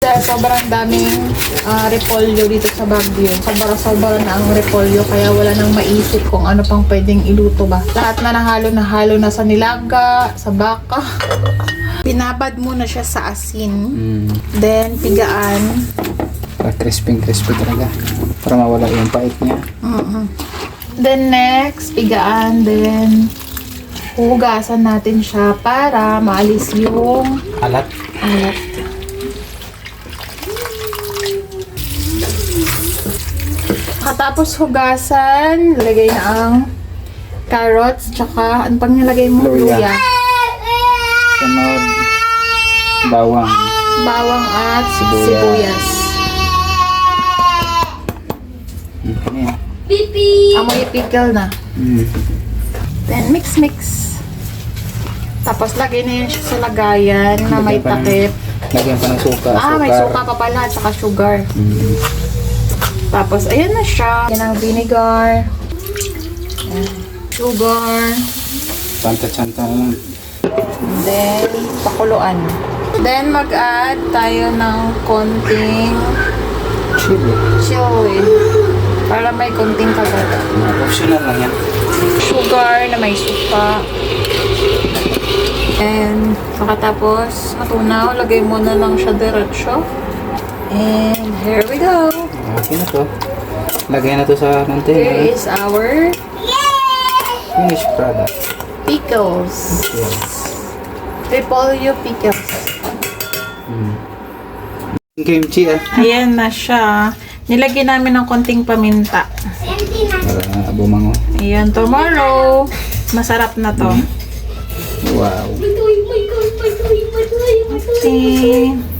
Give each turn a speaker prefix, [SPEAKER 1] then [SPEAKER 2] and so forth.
[SPEAKER 1] Sobrang daming repolyo dito sa Baguio. Sobra na ang repolyo kaya wala nang maisip kung ano pang pwedeng iluto ba. Lahat na nahalo na sa nilaga, sa baka. Binabad muna siya sa asin. Then, pigaan.
[SPEAKER 2] Para crispy talaga. Para mawala yung pait niya.
[SPEAKER 1] Then, next, pigaan. Then, hugasan natin siya para maalis yung
[SPEAKER 2] Alat.
[SPEAKER 1] alat. Katapos hugasan, lagay na ang carrots, tsaka ano pang nilagay mo?
[SPEAKER 2] Luya. Sunod, bawang.
[SPEAKER 1] Bawang at
[SPEAKER 2] Sibuyas.
[SPEAKER 1] sibuyas. Amoy pickle na. Then mix. Tapos lagay na yun siya sa lagayan na may takip.
[SPEAKER 2] Lagyan pa ng suka.
[SPEAKER 1] May suka pa pala, tsaka sugar. Tapos ayan na siya. Yan ang vinegar. Ayan. Sugar.
[SPEAKER 2] Chanta lang.
[SPEAKER 1] Then, pakuluan. Then, mag-add tayo ng konting chili. Para may konting kagata.
[SPEAKER 2] Optional lang yan.
[SPEAKER 1] Sugar na may suka. And, pakatapos, matunaw, lagay muna lang siya diretso. And, here we go.
[SPEAKER 2] Okay na to. Lagay na to sa
[SPEAKER 1] Here
[SPEAKER 2] container.
[SPEAKER 1] is our
[SPEAKER 2] Finished product.
[SPEAKER 1] pickles. Repolyo pickles.
[SPEAKER 2] Kimchi
[SPEAKER 1] Ayan na siya. Nilagyan namin ng konting paminta.
[SPEAKER 2] Para bumango.
[SPEAKER 1] Ayan, tomorrow. Masarap na to.
[SPEAKER 2] Wow.
[SPEAKER 1] Okay.